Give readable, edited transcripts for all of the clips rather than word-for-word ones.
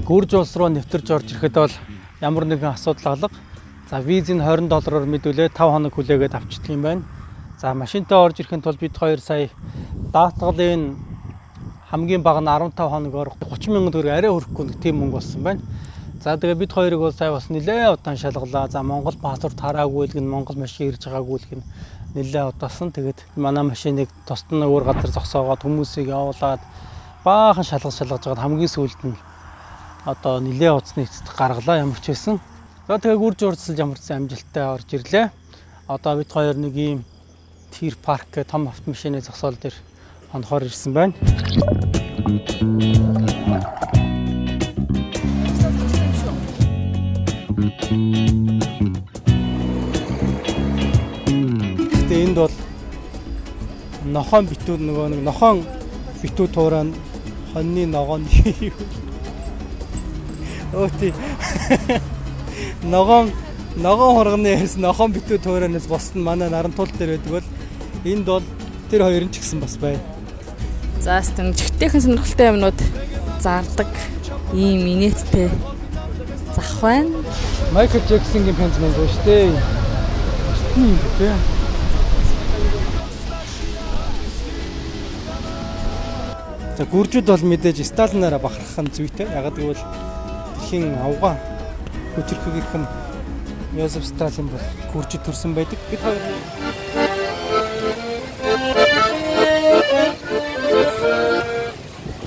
Гүрж улс руу нэвтэрж орж ирэхэд бол ямар нэгэн асуудал алга. За визийг $20-оор мэдүүлээ 5 хоног хүлээгээд авчдаг юм байна. За машинтай орж ирэхэд бол бид хоёр сая даатгалын хамгийн бага нь 15 хоногоор 30,000 төгрөг арай хүрэхгүй нэг тийм мөнгө болсон байна. За тэгээ бид хоёрыг бол сая бас нэлээд удаан шалгалаа. За Монгол паспорт хараагүй л гэн Монгол машин ирж байгаагүй л гэн нэлээд удаасан. Тэгээд манай машиныг тосдон өөр газар зогсоогоод хүмүүсийг явуулаад баахан шалгаж жагаад хамгийн сүүлд нь одоо нэлээд уцны эцэд гаргалаа ямар ч байсан. За тэгээ гүрж урдсалж ямар ч амжилттай орж ирлээ. Одоо бид хоёр нэг ийм Тир парк гэх том автомашины зогсоол дээр хонохоор ирсэн байна. Гэтэ энд бол нохон битүү нөгөө нэг нохон битүү туураа хоньны ногооны Өөти ногоон хурганы яс нохон битүү тууранаас босд нь манай Нарантуул дээр байдаг бол энд бол тэр хоёр нь ч гэсэн бас байна. За стэн жигтэйхэн сонирхолтой юмнууд зардаг ийм инээдтэй зах байна. Майкл Джексонгийн пенс мэн шүү дээ. Тэ. За гүржүүд бол мэдээж Сталинаараа бахархах нь зүйтэй. Ягаад гэвэл хин авгаа хүчрхэгийнхэн Йозеф Сталин бол гүржид төрсэн байдаг. Бид хоёр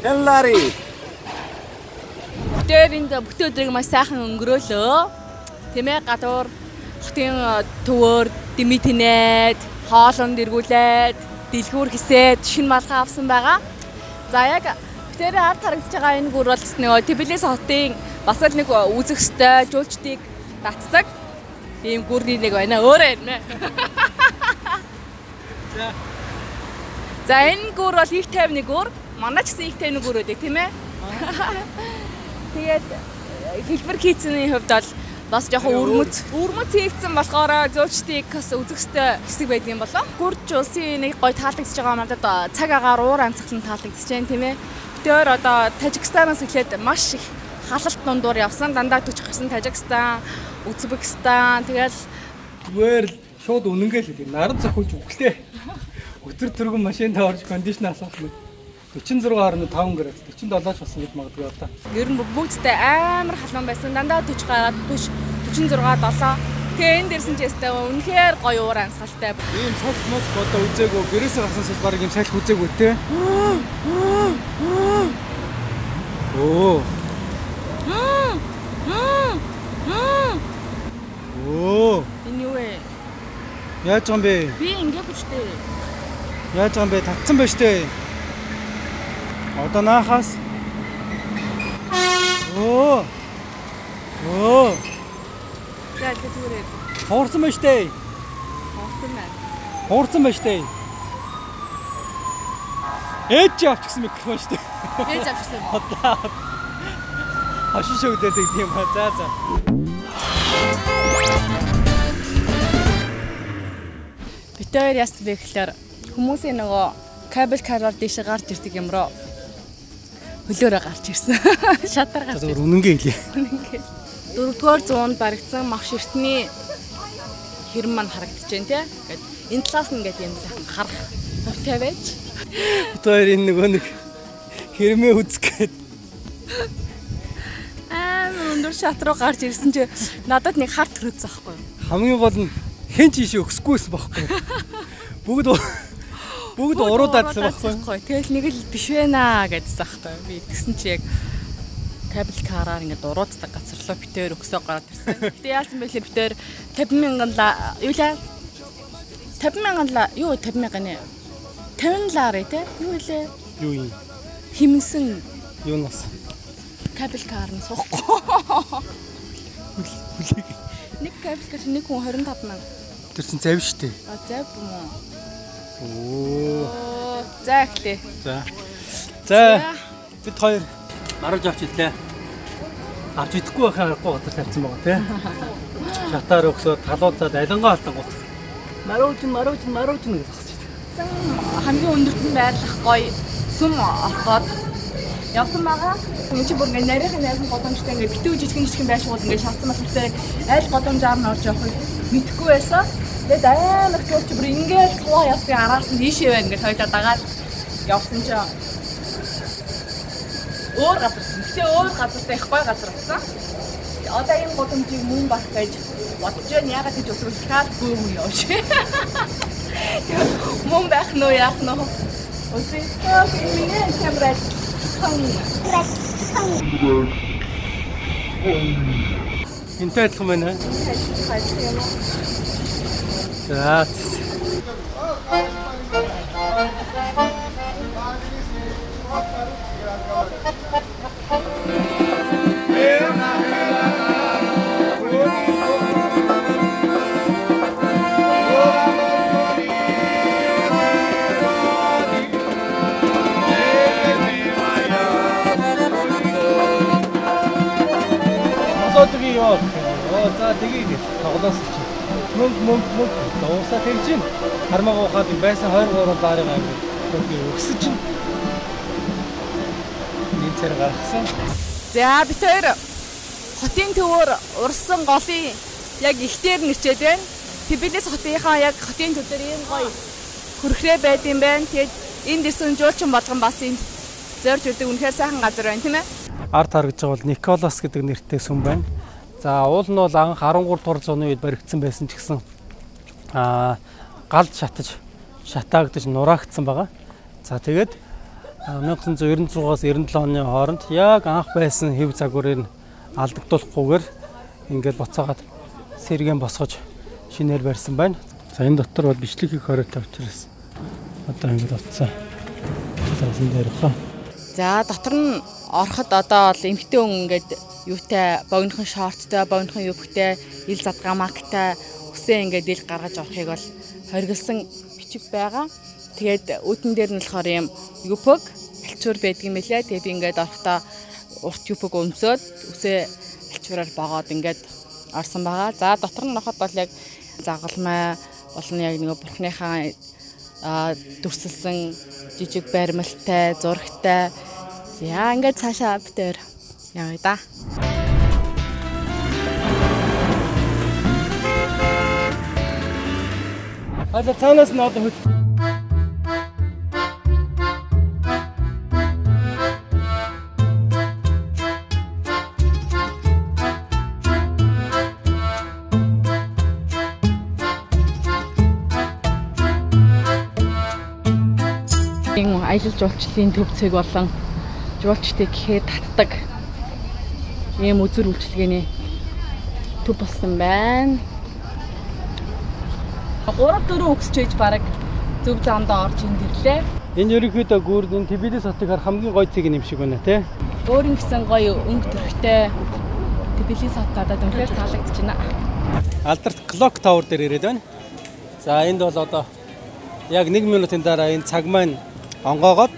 Эллари. Тэрийн бүтэн өдрийг маш сайхан өнгөрөөлөө. Тэмээ гадуур хотын төвөөр дэмитнээд, хоолонд эргүүлээд, дэлгүүр хисээд шинэ малгай авсан байгаа. За яг тэр ард харагдаж байгаа энэ гүр бол нөгөө Тбилиси хотын бас л нэг үзэх ёстой жуулчдыг татдаг. Ийм гүрний нэг байна. Өөрөө юм. За энэ гүр бол их тайвны гүр. Манай ч гэсэн их тайвны гүр байдаг тийм ээ. Тэгээд хэлбэр хийцний хувьд бол бас жоохон өрмөц хийгдсэн болохоор зөөлчдийг бас үзэх ёстой хэсэг байдаг юм болоо. Гүрж улсын нэг гой таалагдж байгаа надад цаг агаар уур амьсгал нь таалагдж байна тийм ээ. Тэр одоо Тажикстанаас эхлээд маш их халалт дундуур явсан. Дандаа төчгсөн Тажикстан, Узбекистан тэгэл зүгээр л шууд үнэнгээл хэлээ. Наран цохиулж өглөө. Өтөр төргөн машинтай орж кондишн асуух мэт 46.5 градус 47 ч болсон гэж магадгүй одоо. Ер нь бүгдтэй амар халуун байсан. Дандаа 40 гараад 46 7. Тэгээ энэ дэрсэн ч ястай үнэхээр гоё уур амьсгалтай. Ийм цог мод одоо үзээгүй. Гэрээсээ гарсанаас баг ийм салхи үзээгүй те. Оо. Оо. Энэ юу вэ? Яаж байгаа юм бэ? Би ингээх хүчтэй. Яаж байгаа юм бэ? Татсан байж тээ. Одоо наахаас. Оо. За тэгвэл хуурсан байж тээ. Хуурсан байж тээ. Ээж авчихсан микрофон шүү дээ. Ээж авчихсан. Хашин шогдээд тийм ба. За. Бид хоёр яст бэ гэхээр хүмүүсийн нөгөө кабель караар дэше гарч ирдэг юм руу хөлөөрөө гарч ирсэн. Шатар гарч. За үнэнгээ хэлье. Үнэнгээ. 4-р зуунд баригдсан мах ширтний хэрэм маань харагдаж байна тий. Ингээд энэ талаас нь ингээд юм сайхан харах хувьтай байж. Бид хоёр энэ нөгөө нэг хэрмээ үзгээд өндөр шат руу гарч ирсэн чи надад нэг хар төрөөцсөн байхгүй юу? Хамгийн гол нь хэн ч ийшээ өгсгүйсэн байхгүй юу? Бүгд уруудаадсан байхгүй юу? Тэгэл нэг л биш байна гэдсэн байхгүй юу? Би тэгсэн чи яг кабель караар ингээд урууддаг газар руу битээр өгсөө гараад ирсэн. Гэтэ яасан бэ лээ битээр 50,000 юу лээ? 50,000 юу 50,000 нэ? 50 лаар тий? Юу лээ? Юу юм? Химсэн юунаас? Кабель кар нь суухгүй. Нэг кабель кар нэг хүн 25,000. Тэр чинь зав штэ. А зав юм Оо. уу? За эхлэе. За. Бид хоёр марж авч идлээ. Авч идэхгүй байхаа аргагүй газар тавьсан байгаа тий. Шатаар өгсөд талуудаад алингаа алдангууд. Марууж гэж асууж байна. Ирсэн хамгийн өндөртөн байрлах гоё сүм олгоод явсан байгаа. Энд чинь бүр ингээ нарийнхан годомжтой ингээ битүү жижигэн байшгууд ингээ шатсан болохоор аль годомжаар нь орж явахыг мэдэхгүй байсан. Тэгээд амар цоолч бүр ингээ цуваа явсан араас нь ийшээ байна ингээ тойлоо дагаад явсан чинь өөр газартай их гоё газар утсан. Одоо энэ годомжийг мөн бах гэж бодож байна. Ягаад гэж усвал хаалгүй юм явж. Мөн байх нь яах нь. Өчигдөр миний камерад Энтэй адилхан байна. За. За тгийг тоглоос чи мөнгө дуусаа тэгж ин хармаа гоохаад байсан 23 дарыг амир өгсөж ин энэ цэр гаргасан. За бид хоёр хотын төвөөр урсан голын яг ихтер нэрчээд байна. Тбилис хотынхаа яг хотын төв дээр ийм гоё хөрхрээ байд юм байна. Тэгээд энд ирсэн жуулчин болгон бас энд зорж ирдэг үнэхээр сайхан газар байна тийм ээ. Арт харагдж байгаа бол Николас гэдэг нэртэй сүм байна. За уул нь бол анх 13 дугаар зууны үед баригдсан байсан ч гэсэн галд шатаагдаж нураагдсан байгаа. За тэгээд 1996-аас 97 оны хооронд яг анх байсан хэв загварыг алдагдуулахгүйгээр ингээд боцоогоод сэргэн босгож шинээр барьсан байна. За энэ дотор бол бичлэг хийх хоройтой учраас одоо ингээд утсан. Засан дээр хаа. За дотор нь ороход одоо л эмхтэн хүн ингээд юутай богинохон шорттой, богинохон юбктэй, ил задгамагтай үсээ ингээд ил гаргаж орохыг бол хоригдсан бичиг байгаа. Тэгээд үүдэн дээр нь болохоор юм юпг альчуур байдгийм байлаа. Тэгээд би ингээд орохдоо урт юпг өмсөөд үсээ альчуураар богоод ингээд орсон байгаа. За дотор нь ороход бол яг загалмай болон яг нэг бурхныхаа дүрсэлсэн жижиг барималтай, зурагтай. За ингээд цаашаа битээр явъя да. Одоо цаанаас нь одоо хөл. Энэ аялал жуулчлалын төв цэг болон жуулчдыг гэхээр татдаг ийм үзүр үйлчилгээний төв болсон байна. 3-4 өгсчээж бараг зөв замдаа орж энд ирлээ. Энэ ерөнхийдөө гүрдэн Тбилис хотыг харах хамгийн гоё цэг юм шиг байна тий. Өөрийн гэсэн гоё өнгө төрхтэй Тбилис хот надад үнэхээр таалагдж байна. Алдарт Clock Tower дээр ирээд байна. За энд бол одоо яг 1 минутын дараа энэ цаг маань онгоогоод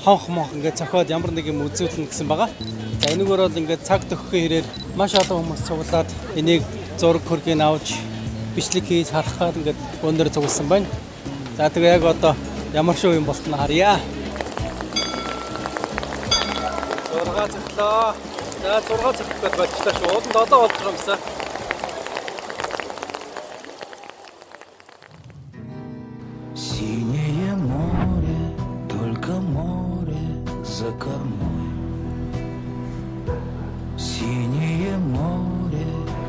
хонх ингээд цохоод ямар нэг юм үзүүлнэ гэсэн байгаа. За энэгээр бол ингээд цаг төгөхийн хэрээр маш олон хүмүүс цуглаад энийг зураг хөргийг авч бичлэг хийж харах гад ингээд өндөр цугласан байна. За тэгээ яг одоо ямар шоу юм болтно харъя. Зураг цоглоо. За зураг цоглох гэж бодчихлаа шүү. Ууланд одоо болж байгаа юмсаа. Синее море, только море за кормой. Синее море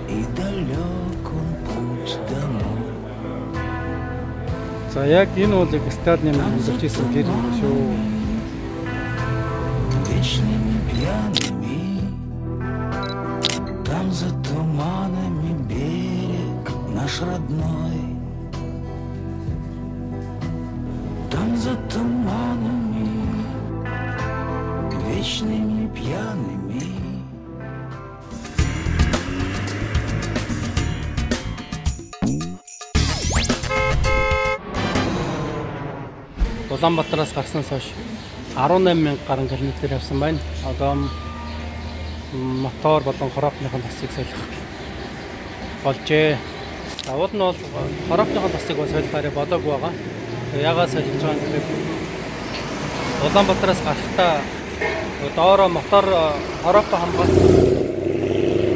и далек он путь домой. За яг энэ уулыг стадионд үзэж ирсэн гэр шүү. Вечными пьяными, там за туманами берег наш родной. Там за туманами, вечными пьяными. Улаанбаатараас гарснаас хойш 18,000 гаруй километр явсан байна. Одоо мотор болон хороопныхын тасыг солих болжээ. За уул нь бол Европын тосыг бас солихаараа болоогүй байгаа. Яагаад солих гэж байгаа юм гэхээр Улаанбаатараас гарахдаа доороо мотор Европ хамгаалсан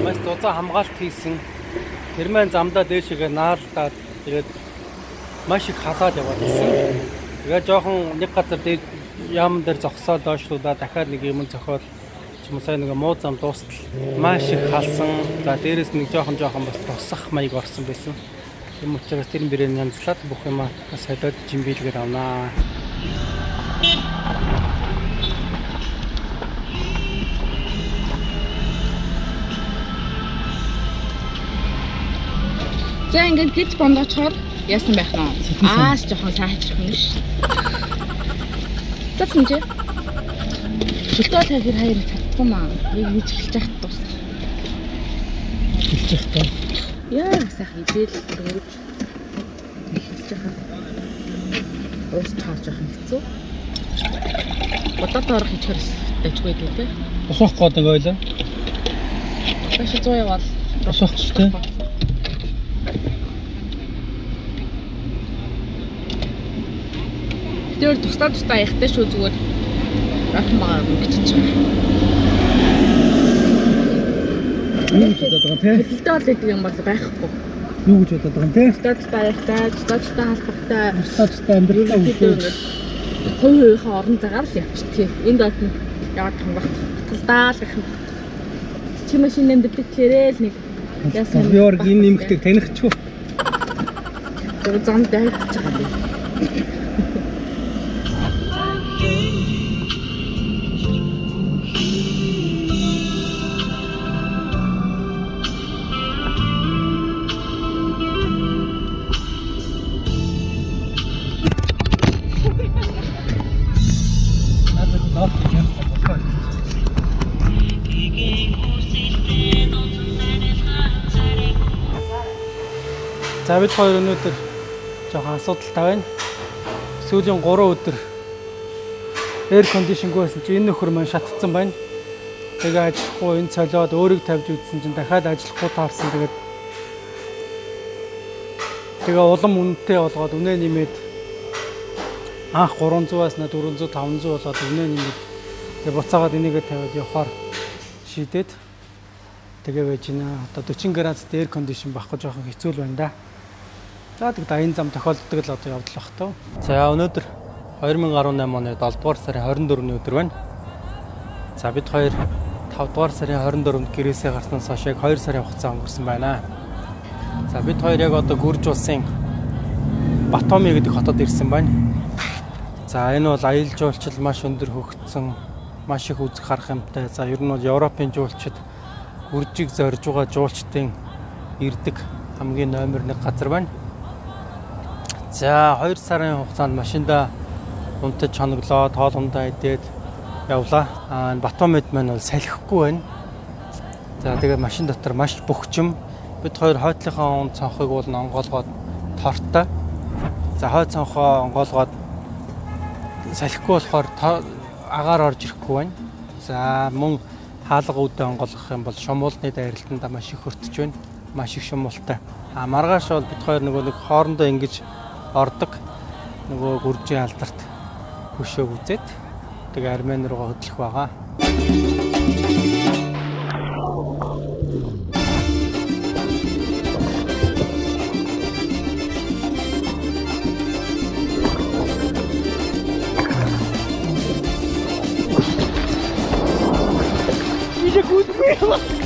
маш зузаан хамгаалт хийсэн тэрмэн замдаа дээшгээ наалдаад тэгээд маш их халаад яваад ирсэн. Тэгээд жоохон нэг газар дээр яам дээр зогсоод доошлуулаад дахиад нэг юм зохиол сая нэг муу зам дуустал маш их халсан. За дээрэс нэг жоохон бас тусах маяг орсон байсан. Юм учраас тэр бэрээ янзлаад бүх юм солиод жимбийлгээд авнаа. За ингээд гэрч бондоочхоор яасан байх нь аас жоохон сайжрах нь ш. Тэцэн чи Шилтөө тавьхэр хайр чадахгүй маа. Нэг хэлж яхад дуусна. Хэлж яхад. Яа сайхан идэл дөнгөж. Хэлж яхад. Уус тааж явах хэцүү. Бодоод орох хийчихэрс дайчгүй дээ тэ. Босох гэдэг ойлоо. Баш 100 явал босох ч тэ. Тэр тусдаа яхтай шүү зүгээр. Рахмаа гэж чинь. Юу ч бодоод байгаа те. Хэлдэл гэдэг юм бол байхгүй. Юу гэж бодоод байгаа те. Статустай халбахтай. Статустай амьдралаа үүсгэж. Хувийнхаа орон цагаар л явчих. Энд бол яг хамгаалт. Тусдаа л гэх юм. Чи машинэнд битлээрээ л нэг яасан. Биорг энэ нэмэгтэй таних ч юу. Тэр зам дээр чагаад. За бид хоёр өнөөдөр жоохон асуудалтай байна. Сүүлийн 3 өдөр air conditionгүй байсан чинь энэ нөхөр маань шатцсан байна. Тэгээ ажиллахгүй энэ цолиод өөрийг тавьж үзсэн чинь дахиад ажиллахгүй таарсан. Тэгээ улам үнэтэй болгоод үнэ нэмээд анх 300-аас 400 500 болоод үнэ нэмээд тэгээ буцаагаад энийгээ тавиад явахаар шийдээд тэгээ байж байна. Одоо 40 градусд air condition байхгүй жоохон хэцүү л байна да. За тэгээд аян зам тохиолддог л одоо явдал бах тав. За өнөөдөр 2018 оны 7 дугаар сарын 24-ний өдөр байна. За бид хоёр 5 дугаар сарын 24-нд гэрээсээ гарснаас хойш яг 2 сарын хугацаа өнгөрсөн байна. За бид хоёр яг одоо Гүрж улсын Батоми гэдэг хотод ирсэн байна. За энэ бол аялал жуулчлал маш өндөр хөгжсөн, маш их үзэх харах юмтай. За ер нь бол Европын жуулчид Гүржийг зорж байгаа жуулчдын ирдэг хамгийн номер 1 газар байна. За 2 сарын хугацаанд машинда унтаж хоноглоо, тоолондоо идээд явлаа. Батомид маань бол салхихгүй байна. За тэгээд машин дотор маш бөхчм. Бид хоёр хойтлынхаа он цонхыг бол онгоолгоод тортой. За хойд цонхоо онгоолгоод салхихгүй болохоор агаар орж ирэхгүй байна. За мөн хаалга үүдээ онгоолгох юм бол шумуулны дайралтанд маш их хөртөж байна. Маш их шумуултай. Маргааш бол бид хоёр нэг хоорондоо ингэж ордог нөгөө Гүржийн алдарт хөшөөг үзээд тэгээ Армени руугаа хөдлөх байгаа. Иже гүдгүй.